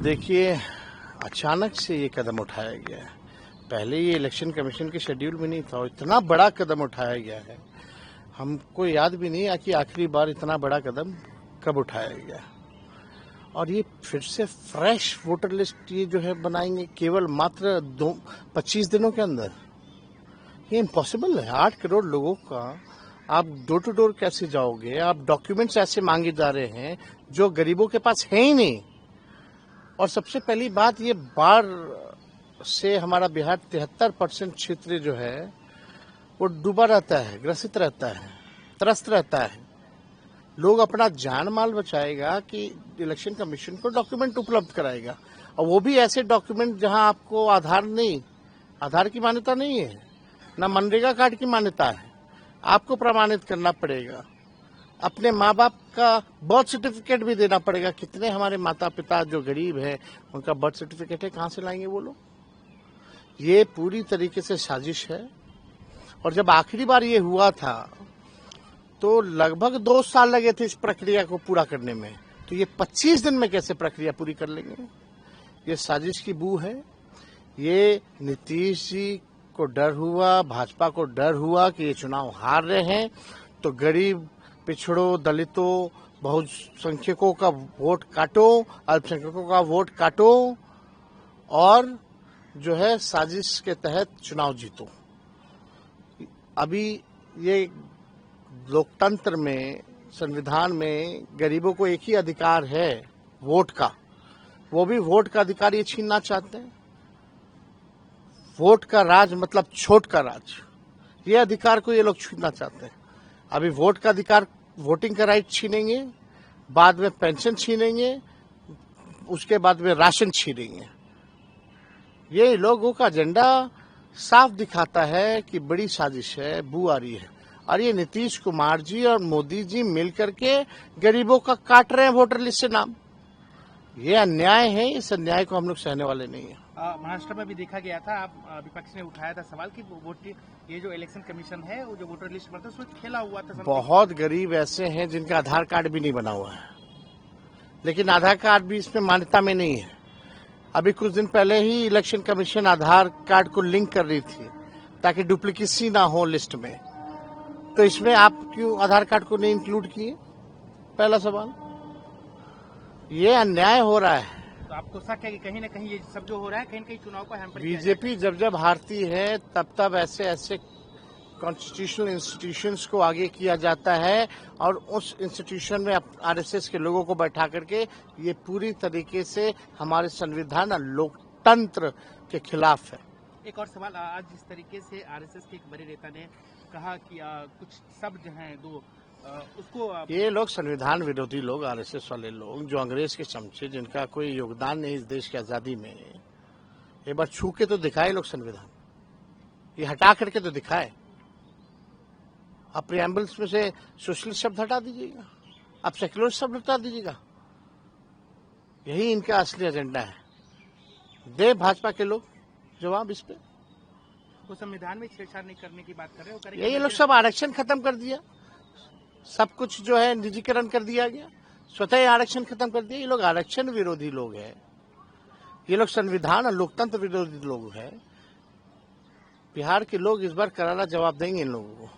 देखिए, अचानक से ये कदम उठाया गया है। पहले ये इलेक्शन कमीशन के शेड्यूल में नहीं था और इतना बड़ा कदम उठाया गया है, हमको याद भी नहीं है कि आखिरी बार इतना बड़ा कदम कब उठाया गया। और ये फिर से फ्रेश वोटर लिस्ट ये जो है बनाएंगे केवल मात्र 25 दिनों के अंदर। ये इम्पॉसिबल है। 8 करोड़ लोगों का आप डोर टू डोर कैसे जाओगे? आप डॉक्यूमेंट्स ऐसे मांगे जा रहे हैं जो गरीबों के पास है ही नहीं। और सबसे पहली बात, ये बाढ़ से हमारा बिहार 73% क्षेत्र जो है वो डूबा रहता है, ग्रसित रहता है, त्रस्त रहता है। लोग अपना जान माल बचाएगा कि इलेक्शन कमीशन को डॉक्यूमेंट उपलब्ध कराएगा, और वो भी ऐसे डॉक्यूमेंट जहां आपको आधार की मान्यता नहीं है, ना मनरेगा कार्ड की मान्यता है। आपको प्रमाणित करना पड़ेगा, अपने माँ बाप का बर्थ सर्टिफिकेट भी देना पड़ेगा। कितने हमारे माता पिता जो गरीब हैं उनका बर्थ सर्टिफिकेट है, कहाँ से लाएंगे वो लोग? ये पूरी तरीके से साजिश है। और जब आखिरी बार ये हुआ था तो लगभग 2 साल लगे थे इस प्रक्रिया को पूरा करने में, तो ये 25 दिन में कैसे प्रक्रिया पूरी कर लेंगे? ये साजिश की बू है। ये नीतीश जी को डर हुआ, भाजपा को डर हुआ कि ये चुनाव हार रहे हैं तो गरीब, पिछड़ों, दलितों, बहुसंख्यकों का वोट काटो, अल्पसंख्यकों का वोट काटो और जो है साजिश के तहत चुनाव जीतो। अभी ये लोकतंत्र में, संविधान में गरीबों को एक ही अधिकार है, वोट का। वो भी वोट का अधिकार ये छीनना चाहते हैं। वोट का राज मतलब छोट का राज, ये अधिकार को ये लोग छीनना चाहते हैं। अभी वोट का अधिकार, वोटिंग का राइट छीनेंगे, बाद में पेंशन छीनेंगे, उसके बाद में राशन छीनेंगे। ये लोगों का एजेंडा साफ दिखाता है कि बड़ी साजिश है, बू आ रही है। और ये नीतीश कुमार जी और मोदी जी मिलकर के गरीबों का काट रहे हैं वोटर लिस्ट से नाम। ये अन्याय है। इस अन्याय को हम लोग सहने वाले नहीं है। महाराष्ट्र में भी देखा गया था, आप विपक्ष ने उठाया था सवाल कि ये जो इलेक्शन कमीशन है वो जो वोटर लिस्ट बनता है उसमें खेला हुआ था। बहुत गरीब ऐसे हैं जिनका आधार कार्ड भी नहीं बना हुआ है, लेकिन आधार कार्ड भी इसमें मान्यता में नहीं है। अभी कुछ दिन पहले ही इलेक्शन कमीशन आधार कार्ड को लिंक कर रही थी ताकि डुप्लीकेसी ना हो लिस्ट में। तो इसमें आप क्यों आधार कार्ड को नहीं इंक्लूड किए? पहला सवाल। ये अन्याय हो रहा है। तो आपको शक है कि कहीं ना कहीं ये सब जो हो रहा है कहीं ना कहीं चुनाव को हैम्पर? बीजेपी जब हारती है तब ऐसे कॉन्स्टिट्यूशनल इंस्टीट्यूशंस को आगे किया जाता है और उस इंस्टीट्यूशन में आरएसएस के लोगों को बैठा करके ये पूरी तरीके से हमारे संविधान और लोकतंत्र के खिलाफ है। एक और सवाल, आज जिस तरीके से आरएसएस के एक बड़े नेता ने कहा कि कुछ शब्द हैं दो उसको ये लोग संविधान विरोधी लोग, आरएसएस वाले लोग जो अंग्रेज के चमचे, जिनका कोई योगदान नहीं इस देश की आजादी में, एक बार छू के तो दिखाए लोग संविधान, ये हटा करके तो दिखाए। आप प्रिएम्बल्स में से सोशलिस्ट शब्द हटा दीजिएगा, आप सेक्युलर शब्द हटा दीजिएगा। यही इनका असली एजेंडा है। दे भाजपा के लोग जवाब इस पे। वो संविधान में छेड़छाड़ नहीं करने की बात कर रहे हो। ये लोग सब आरक्षण खत्म कर दिया, सब कुछ जो है निजीकरण कर दिया गया, स्वतः आरक्षण खत्म कर दिया। ये लोग आरक्षण विरोधी लोग हैं, ये लोग संविधान और लोकतंत्र विरोधी लोग हैं। बिहार के लोग इस बार करारा जवाब देंगे इन लोगों को।